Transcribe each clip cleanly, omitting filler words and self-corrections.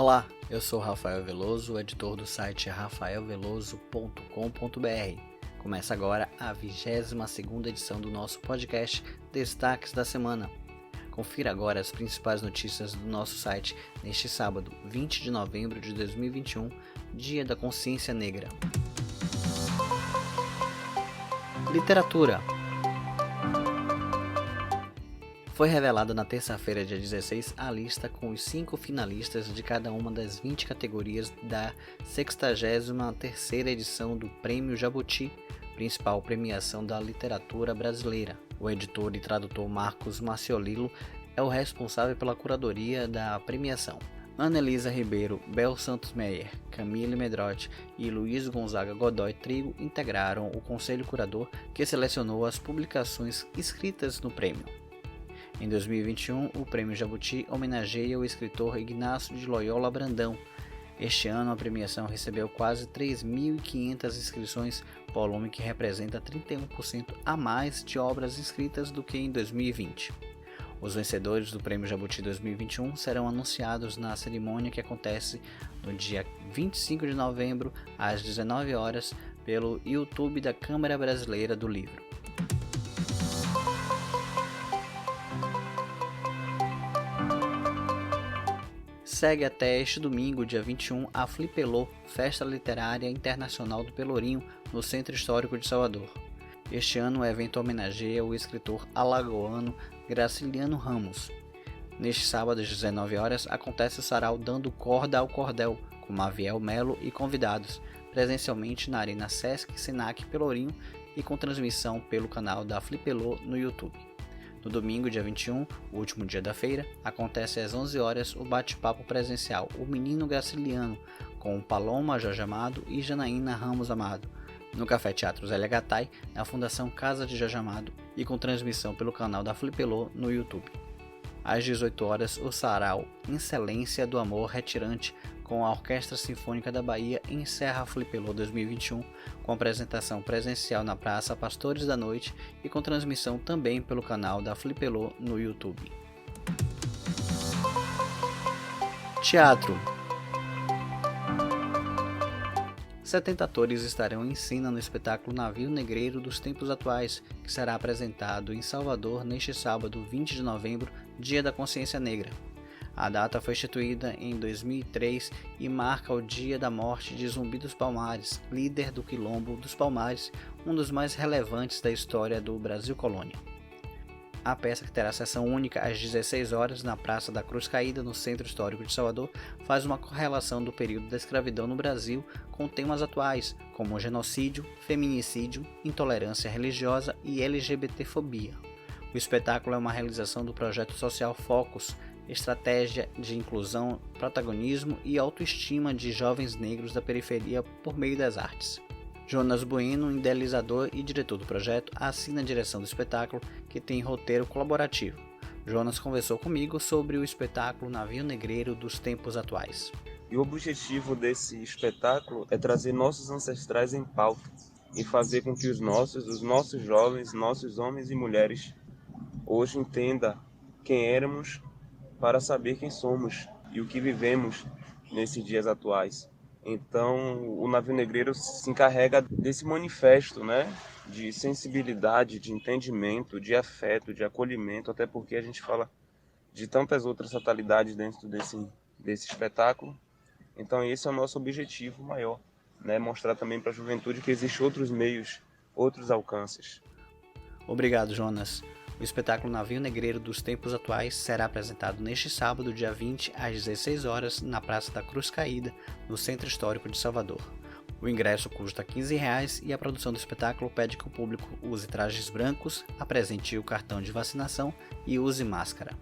Olá, eu sou Rafael Veloso, editor do site rafaelveloso.com.br. Começa agora a 22ª edição do nosso podcast Destaques da Semana. Confira agora as principais notícias do nosso site neste sábado, 20 de novembro de 2021, Dia da Consciência Negra. Literatura. Foi revelada na terça-feira, dia 16, a lista com os 5 finalistas de cada uma das 20 categorias da 63ª edição do Prêmio Jabuti, principal premiação da literatura brasileira. O editor e tradutor Marcos Maciolilo é o responsável pela curadoria da premiação. Ana Elisa Ribeiro, Bel Santos Meyer, Camille Medrotti e Luiz Gonzaga Godoy Trigo integraram o conselho curador que selecionou as publicações inscritas no prêmio. Em 2021, o Prêmio Jabuti homenageia o escritor Ignácio de Loyola Brandão. Este ano, a premiação recebeu quase 3.500 inscrições, volume que representa 31% a mais de obras inscritas do que em 2020. Os vencedores do Prêmio Jabuti 2021 serão anunciados na cerimônia que acontece no dia 25 de novembro, às 19 horas, pelo YouTube da Câmara Brasileira do Livro. Segue até este domingo, dia 21, a Flipelô, Festa Literária Internacional do Pelourinho, no Centro Histórico de Salvador. Este ano o evento homenageia o escritor alagoano Graciliano Ramos. Neste sábado, às 19 horas, acontece o sarau Dando Corda ao Cordel, com Maviel Melo e convidados, presencialmente na Arena Sesc Senac Pelourinho e com transmissão pelo canal da Flipelô no YouTube. No domingo, dia 21, o último dia da feira, acontece às 11 horas o bate-papo presencial O Menino Graciliano, com Paloma Jorge Amado e Janaína Ramos Amado, no Café Teatro Zélia Gattai, na Fundação Casa de Jorge Amado e com transmissão pelo canal da Flipelô no YouTube. Às 18 horas, o sarau Excelência do Amor Retirante, com a Orquestra Sinfônica da Bahia, encerra a Flipelô 2021, com apresentação presencial na Praça Pastores da Noite e com transmissão também pelo canal da Flipelô no YouTube. Teatro. 70 atores estarão em cena no espetáculo Navio Negreiro dos Tempos Atuais, que será apresentado em Salvador neste sábado, 20 de novembro, Dia da Consciência Negra. A data foi instituída em 2003 e marca o dia da morte de Zumbi dos Palmares, líder do Quilombo dos Palmares, um dos mais relevantes da história do Brasil Colônia. A peça, que terá sessão única às 16 horas na Praça da Cruz Caída, no Centro Histórico de Salvador, faz uma correlação do período da escravidão no Brasil com temas atuais, como genocídio, feminicídio, intolerância religiosa e LGBTfobia. O espetáculo é uma realização do projeto social Focus, estratégia de inclusão, protagonismo e autoestima de jovens negros da periferia por meio das artes. Jonas Bueno, idealizador e diretor do projeto, assina a direção do espetáculo, que tem roteiro colaborativo. Jonas conversou comigo sobre o espetáculo Navio Negreiro dos Tempos Atuais. E o objetivo desse espetáculo é trazer nossos ancestrais em pauta e fazer com que os nossos jovens, nossos homens e mulheres hoje entendam quem éramos, para saber quem somos e o que vivemos nesses dias atuais. Então, o Navio Negreiro se encarrega desse manifesto, de sensibilidade, de entendimento, de afeto, de acolhimento, até porque a gente fala de tantas outras fatalidades dentro desse espetáculo. Então, esse é o nosso objetivo maior, mostrar também para a juventude que existem outros meios, outros alcances. Obrigado, Jonas. O espetáculo Navio Negreiro dos Tempos Atuais será apresentado neste sábado, dia 20, às 16 horas, na Praça da Cruz Caída, no Centro Histórico de Salvador. O ingresso custa R$ 15 e a produção do espetáculo pede que o público use trajes brancos, apresente o cartão de vacinação e use máscara.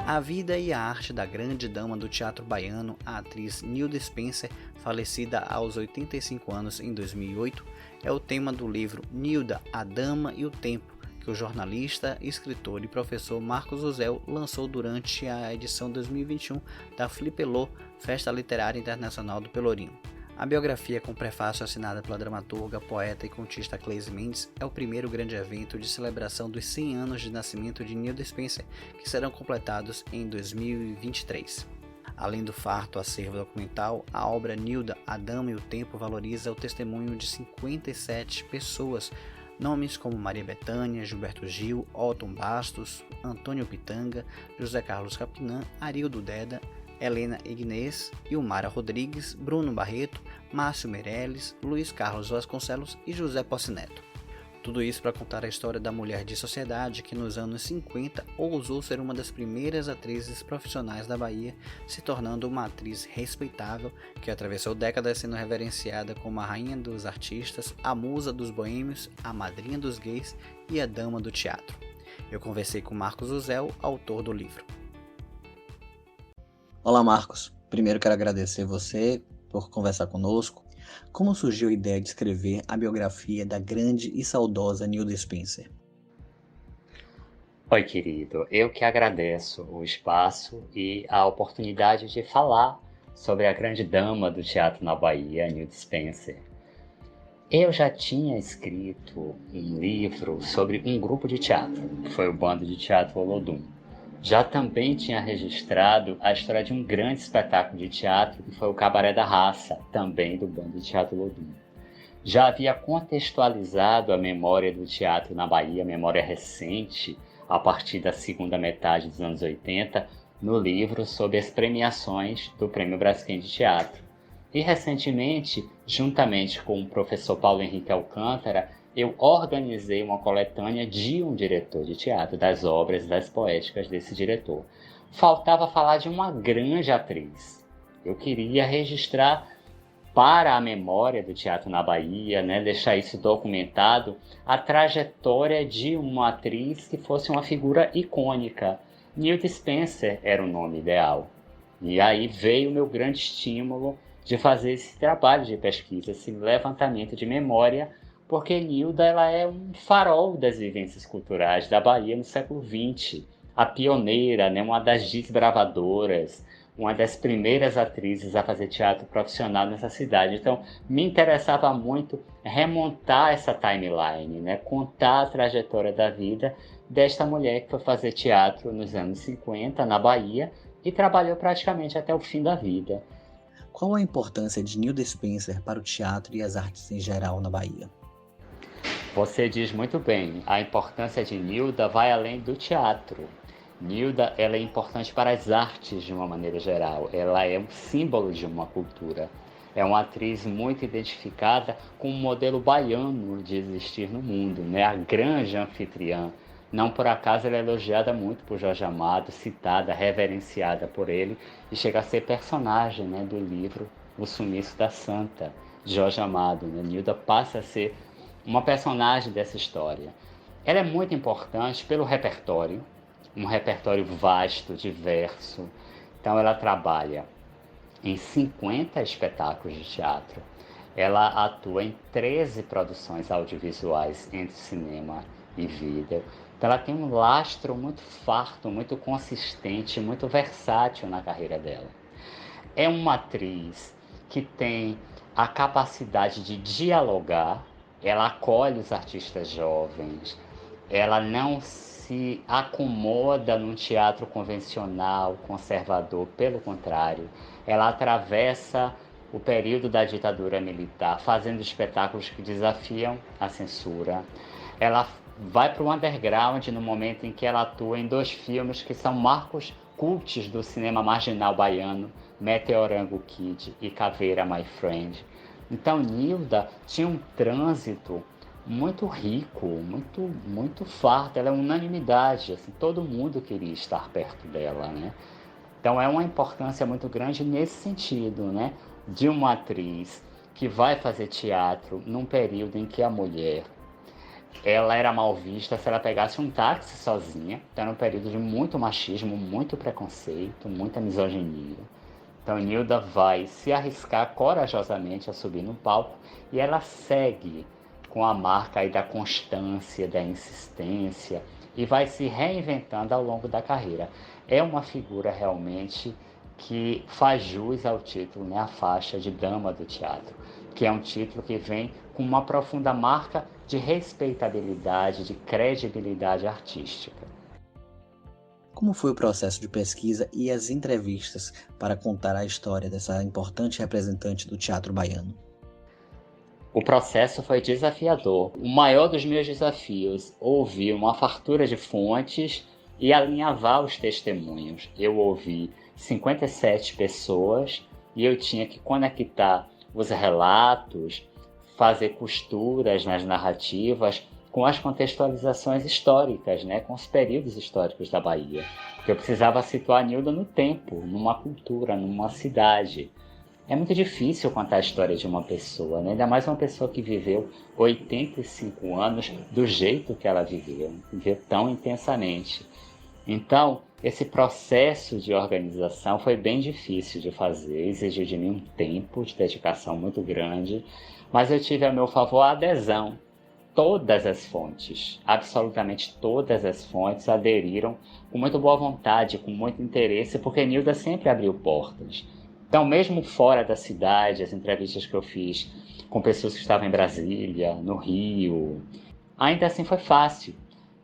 A vida e a arte da grande dama do teatro baiano, a atriz Nilda Spencer, falecida aos 85 anos em 2008, é o tema do livro Nilda, a Dama e o Tempo, que o jornalista, escritor e professor Marcos Uzel lançou durante a edição 2021 da Flipelô, Festa Literária Internacional do Pelourinho. A biografia com prefácio assinada pela dramaturga, poeta e contista Cleise Mendes é o primeiro grande evento de celebração dos 100 anos de nascimento de Nilda Spencer, que serão completados em 2023. Além do farto acervo documental, a obra Nilda, a Dama e o Tempo valoriza o testemunho de 57 pessoas, nomes como Maria Bethânia, Gilberto Gil, Otton Bastos, Antônio Pitanga, José Carlos Capinã, Arildo Deda, Helena Ignez, Ilmara Rodrigues, Bruno Barreto, Márcio Meirelles, Luiz Carlos Vasconcelos e José Posse-Neto. Tudo isso para contar a história da mulher de sociedade que nos anos 50 ousou ser uma das primeiras atrizes profissionais da Bahia, se tornando uma atriz respeitável que atravessou décadas sendo reverenciada como a rainha dos artistas, a musa dos boêmios, a madrinha dos gays e a dama do teatro. Eu conversei com Marcos Uzel, autor do livro. Olá, Marcos. Primeiro quero agradecer você por conversar conosco. Como surgiu a ideia de escrever a biografia da grande e saudosa Nilda Spencer? Oi, querido. Eu que agradeço o espaço e a oportunidade de falar sobre a grande dama do teatro na Bahia, Nilda Spencer. Eu já tinha escrito um livro sobre um grupo de teatro, que foi o Bando de Teatro Olodum. Já também tinha registrado a história de um grande espetáculo de teatro, que foi o Cabaré da Raça, também do Bando de Teatro Olodum. Já havia contextualizado a memória do teatro na Bahia, memória recente, a partir da segunda metade dos anos 80, no livro sobre as premiações do Prêmio Braskem de Teatro. E recentemente, juntamente com o professor Paulo Henrique Alcântara, eu organizei uma coletânea de um diretor de teatro, das obras, das poéticas desse diretor. Faltava falar de uma grande atriz. Eu queria registrar para a memória do teatro na Bahia, deixar isso documentado, a trajetória de uma atriz que fosse uma figura icônica. Nilda Spencer era o nome ideal. E aí veio o meu grande estímulo de fazer esse trabalho de pesquisa, esse levantamento de memória, porque Nilda ela é um farol das vivências culturais da Bahia no século XX, a pioneira, uma das desbravadoras, uma das primeiras atrizes a fazer teatro profissional nessa cidade. Então, me interessava muito remontar essa timeline, contar a trajetória da vida desta mulher que foi fazer teatro nos anos 50 na Bahia e trabalhou praticamente até o fim da vida. Qual a importância de Nilda Spencer para o teatro e as artes em geral na Bahia? Você diz muito bem, a importância de Nilda vai além do teatro. Nilda ela é importante para as artes de uma maneira geral, ela é um símbolo de uma cultura. É uma atriz muito identificada com o modelo baiano de existir no mundo, a grande anfitriã. Não por acaso ela é elogiada muito por Jorge Amado, citada, reverenciada por ele, e chega a ser personagem do livro O Sumiço da Santa, de Jorge Amado. Nilda passa a ser uma personagem dessa história. Ela é muito importante pelo repertório, um repertório vasto, diverso. Então ela trabalha em 50 espetáculos de teatro. Ela atua em 13 produções audiovisuais entre cinema e vídeo. Então ela tem um lastro muito farto, muito consistente, muito versátil na carreira dela. É uma atriz que tem a capacidade de dialogar. Ela acolhe os artistas jovens, ela não se acomoda num teatro convencional, conservador, pelo contrário, ela atravessa o período da ditadura militar, fazendo espetáculos que desafiam a censura. Ela vai para o underground no momento em que ela atua em 2 filmes que são marcos cultos do cinema marginal baiano, Meteorango Kid e Caveira My Friend. Então, Nilda tinha um trânsito muito rico, muito farto. Ela é unanimidade, todo mundo queria estar perto dela, Então, é uma importância muito grande nesse sentido, de uma atriz que vai fazer teatro num período em que a mulher ela era mal vista se ela pegasse um táxi sozinha. Então, era um período de muito machismo, muito preconceito, muita misoginia. Então, Nilda vai se arriscar corajosamente a subir no palco e ela segue com a marca aí da constância, da insistência e vai se reinventando ao longo da carreira. É uma figura realmente que faz jus ao título, né, a faixa de dama do teatro, que é um título que vem com uma profunda marca de respeitabilidade, de credibilidade artística. Como foi o processo de pesquisa e as entrevistas para contar a história dessa importante representante do teatro baiano? O processo foi desafiador. O maior dos meus desafios, ouvir uma fartura de fontes e alinhavar os testemunhos. Eu ouvi 57 pessoas e eu tinha que conectar os relatos, fazer costuras nas narrativas com as contextualizações históricas, né, com os períodos históricos da Bahia. Porque eu precisava situar a Nilda no tempo, numa cultura, numa cidade. É muito difícil contar a história de uma pessoa, né? Ainda mais uma pessoa que viveu 85 anos do jeito que ela viveu tão intensamente. Então, esse processo de organização foi bem difícil de fazer, exigiu de mim um tempo de dedicação muito grande, mas eu tive a meu favor a adesão. Todas as fontes, absolutamente todas as fontes aderiram com muito boa vontade, com muito interesse, porque Nilda sempre abriu portas. Então, mesmo fora da cidade, as entrevistas que eu fiz com pessoas que estavam em Brasília, no Rio, ainda assim foi fácil.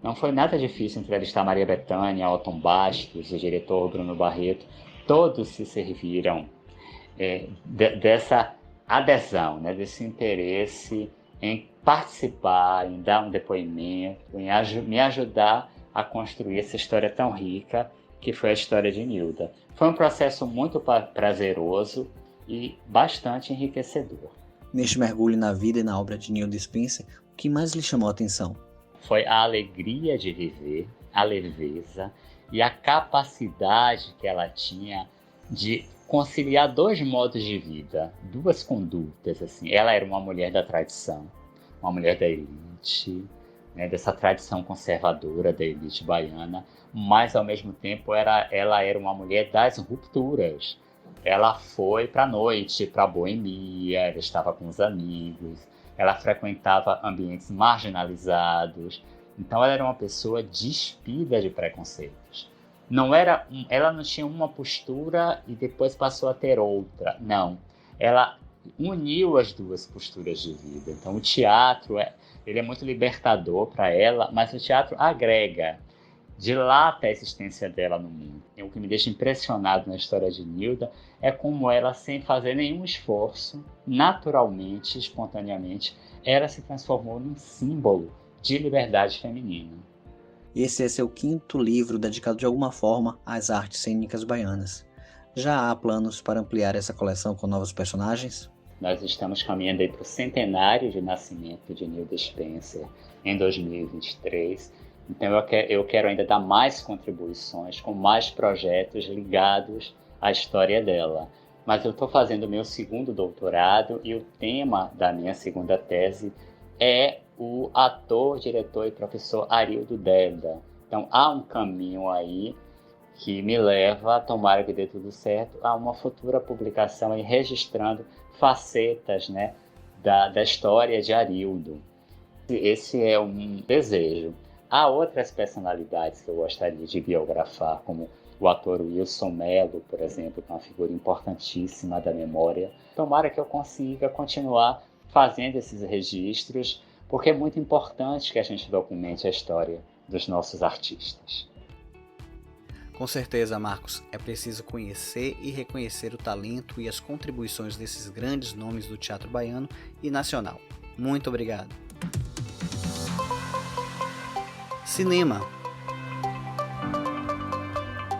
Não foi nada difícil entrevistar Maria Bethânia, Otton Bastos, o diretor Bruno Barreto. Todos se serviram dessa adesão, né, desse interesse em participar, em dar um depoimento, em me ajudar a construir essa história tão rica que foi a história de Nilda. Foi um processo muito prazeroso e bastante enriquecedor. Neste mergulho na vida e na obra de Nilda Spencer, o que mais lhe chamou a atenção? Foi a alegria de viver, a leveza e a capacidade que ela tinha de conciliar dois modos de vida, duas condutas. Assim. Ela era uma mulher da tradição, uma mulher da elite, né, dessa tradição conservadora da elite baiana, mas ao mesmo tempo ela era uma mulher das rupturas. Ela foi para a noite, para a boemia, ela estava com os amigos, ela frequentava ambientes marginalizados. Então ela era uma pessoa despida de preconceitos. Ela não tinha uma postura e depois passou a ter outra. Não, ela uniu as duas posturas de vida. Então o teatro ele é muito libertador para ela, mas o teatro agrega, dilata a existência dela no mundo. E o que me deixa impressionado na história de Nilda é como ela, sem fazer nenhum esforço, naturalmente, espontaneamente, ela se transformou num símbolo de liberdade feminina. Esse é seu 5º livro dedicado de alguma forma às artes cênicas baianas. Já há planos para ampliar essa coleção com novos personagens? Nós estamos caminhando para o centenário de nascimento de Nilda Spencer em 2023. Então eu quero ainda dar mais contribuições com mais projetos ligados à história dela. Mas eu estou fazendo o meu 2º doutorado e o tema da minha 2ª tese é o ator, diretor e professor Arildo Deda. Então há um caminho aí que me leva, tomara que dê tudo certo, a uma futura publicação e registrando facetas, né, da história de Arildo. Esse é um desejo. Há outras personalidades que eu gostaria de biografar, como o ator Wilson Mello, por exemplo, que é uma figura importantíssima da memória. Tomara que eu consiga continuar fazendo esses registros, porque é muito importante que a gente documente a história dos nossos artistas. Com certeza, Marcos, é preciso conhecer e reconhecer o talento e as contribuições desses grandes nomes do teatro baiano e nacional. Muito obrigado. Cinema.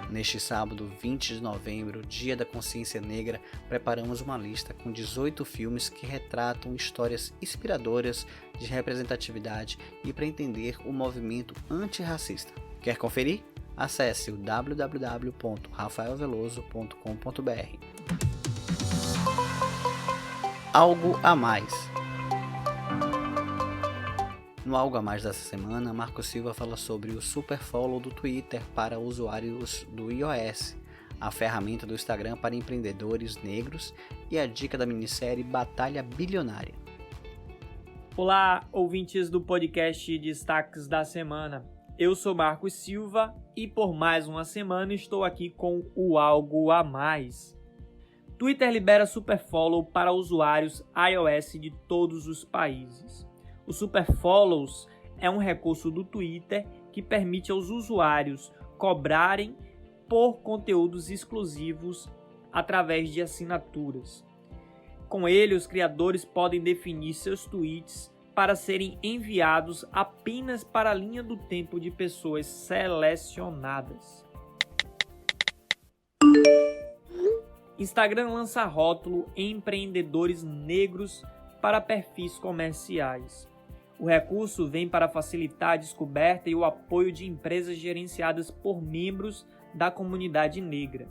Neste sábado, 20 de novembro, Dia da Consciência Negra, preparamos uma lista com 18 filmes que retratam histórias inspiradoras de representatividade e para entender o movimento antirracista. Quer conferir? Acesse o www.rafaelveloso.com.br. Algo a mais. No Algo a Mais dessa semana, Marco Silva fala sobre o Superfollow do Twitter para usuários do iOS, a ferramenta do Instagram para empreendedores negros e a dica da minissérie Batalha Bilionária. Olá, ouvintes do podcast Destaques da Semana. eu sou Marcos Silva e por mais uma semana estou aqui com o Algo a Mais. Twitter libera Superfollow para usuários iOS de todos os países. O Superfollows é um recurso do Twitter que permite aos usuários cobrarem por conteúdos exclusivos através de assinaturas. Com ele, os criadores podem definir seus tweets para serem enviados apenas para a linha do tempo de pessoas selecionadas. Instagram lança rótulo Empreendedores Negros para perfis comerciais. O recurso vem para facilitar a descoberta e o apoio de empresas gerenciadas por membros da comunidade negra.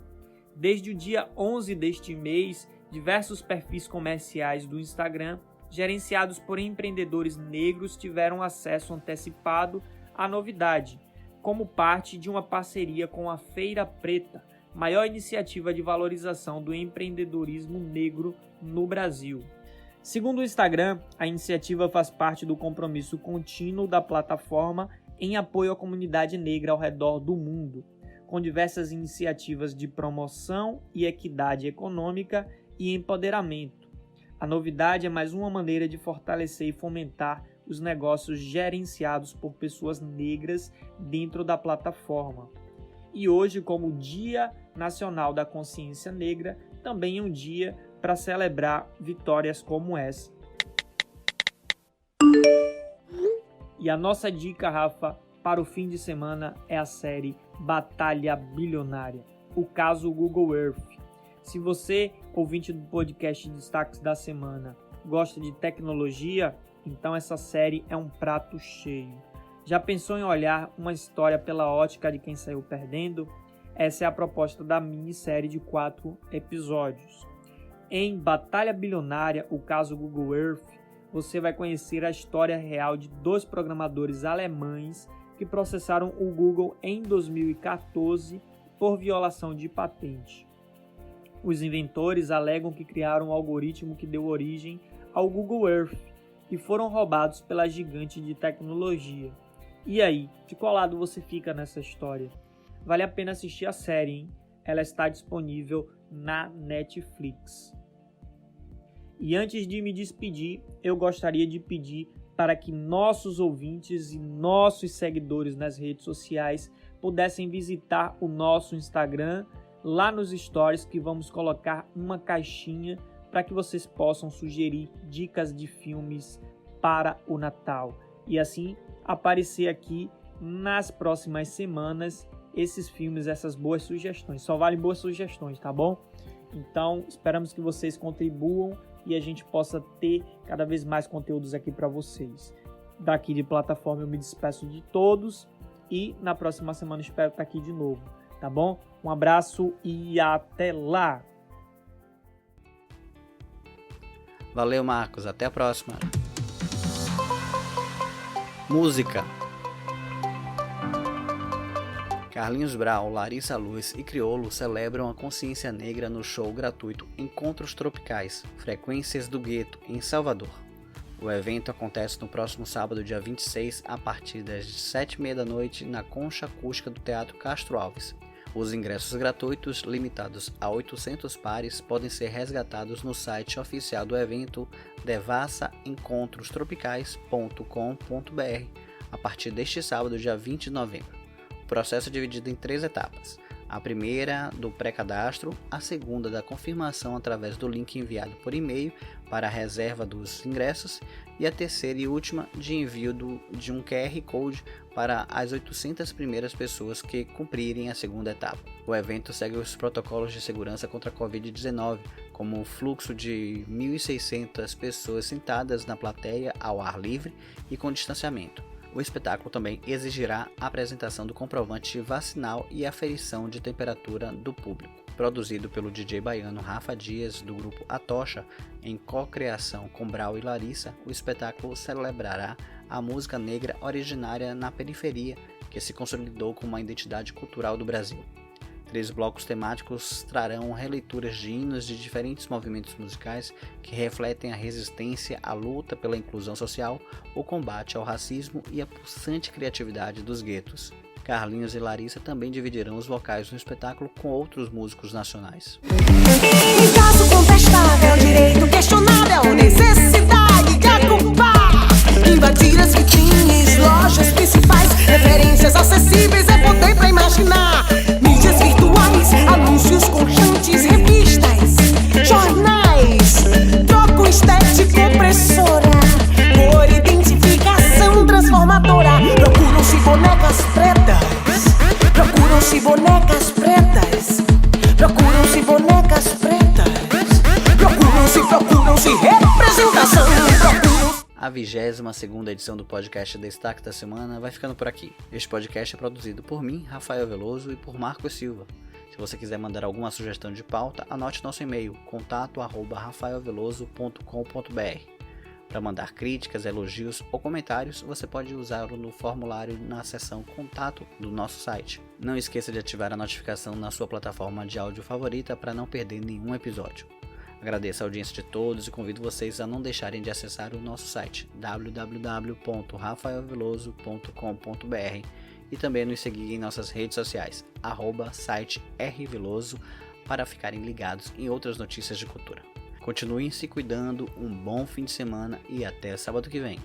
Desde o dia 11 deste mês, diversos perfis comerciais do Instagram, gerenciados por empreendedores negros, tiveram acesso antecipado à novidade, como parte de uma parceria com a Feira Preta, maior iniciativa de valorização do empreendedorismo negro no Brasil. Segundo o Instagram, a iniciativa faz parte do compromisso contínuo da plataforma em apoio à comunidade negra ao redor do mundo, com diversas iniciativas de promoção e equidade econômica e empoderamento. A novidade é mais uma maneira de fortalecer e fomentar os negócios gerenciados por pessoas negras dentro da plataforma. E hoje, como Dia Nacional da Consciência Negra, também é um dia para celebrar vitórias como essa. E a nossa dica, Rafa, para o fim de semana é a série Batalha Bilionária, o caso Google Earth. Se você, ouvinte do podcast Destaques da Semana, gosta de tecnologia, então essa série é um prato cheio. Já pensou em olhar uma história pela ótica de quem saiu perdendo? Essa é a proposta da minissérie de 4 episódios. Em Batalha Bilionária, o caso Google Earth, você vai conhecer a história real de 2 programadores alemães que processaram o Google em 2014 por violação de patente. Os inventores alegam que criaram um algoritmo que deu origem ao Google Earth e foram roubados pela gigante de tecnologia. E aí, de qual lado você fica nessa história? Vale a pena assistir a série, hein? Ela está disponível na Netflix. E antes de me despedir, eu gostaria de pedir para que nossos ouvintes e nossos seguidores nas redes sociais pudessem visitar o nosso Instagram, lá nos stories, que vamos colocar uma caixinha para que vocês possam sugerir dicas de filmes para o Natal. E assim aparecer aqui nas próximas semanas esses filmes, essas boas sugestões. Só valem boas sugestões, tá bom? Então, esperamos que vocês contribuam e a gente possa ter cada vez mais conteúdos aqui para vocês. Daqui de plataforma eu me despeço de todos e na próxima semana espero estar aqui de novo, tá bom? Um abraço e até lá! Valeu, Marcos. Até a próxima. Música. Carlinhos Brau, Larissa Luz e Criolo celebram a consciência negra no show gratuito Encontros Tropicais, Frequências do Gueto, em Salvador. O evento acontece no próximo sábado, dia 26, a partir das 7h30 da noite, na Concha Acústica do Teatro Castro Alves. Os ingressos gratuitos, limitados a 800 pares, podem ser resgatados no site oficial do evento devassaencontrostropicais.com.br a partir deste sábado, dia 20 de novembro. O processo é dividido em 3 etapas. A primeira do pré-cadastro, a segunda da confirmação através do link enviado por e-mail para a reserva dos ingressos e a terceira e última de envio de um QR Code para as 800 primeiras pessoas que cumprirem a segunda etapa. O evento segue os protocolos de segurança contra a Covid-19, como o fluxo de 1.600 pessoas sentadas na plateia ao ar livre e com distanciamento. O espetáculo também exigirá a apresentação do comprovante vacinal e aferição de temperatura do público. Produzido pelo DJ baiano Rafa Dias, do grupo A Tocha, em co-criação com Brau e Larissa, o espetáculo celebrará a música negra originária na periferia, que se consolidou como uma identidade cultural do Brasil. 3 blocos temáticos trarão releituras de hinos de diferentes movimentos musicais que refletem a resistência, a luta pela inclusão social, o combate ao racismo e a pulsante criatividade dos guetos. Carlinhos e Larissa também dividirão os vocais no espetáculo com outros músicos nacionais. Em caso contestável, direito questionável, necessidade de ocupar, invadir as vitrines, lojas principais, referências acessíveis, é poder pra imaginar. Mídias virtuais, anúncios constantes, revistas, jornais, troco estético opressora, por identificação transformadora. Procuram-se bonecas pretas, procuram-se bonecas pretas, procuram-se bonecas pretas, procuram-se representação, A 22ª edição do podcast Destaque da Semana vai ficando por aqui. Este podcast é produzido por mim, Rafael Veloso, e por Marcos Silva. Se você quiser mandar alguma sugestão de pauta, anote nosso e-mail, contato@rafaelveloso.com.br. Para mandar críticas, elogios ou comentários, você pode usá-lo no formulário na seção Contato do nosso site. Não esqueça de ativar a notificação na sua plataforma de áudio favorita para não perder nenhum episódio. Agradeço a audiência de todos e convido vocês a não deixarem de acessar o nosso site www.rafaelveloso.com.br e também nos seguir em nossas redes sociais, @site_rveloso, para ficarem ligados em outras notícias de cultura. Continuem se cuidando, um bom fim de semana e até sábado que vem.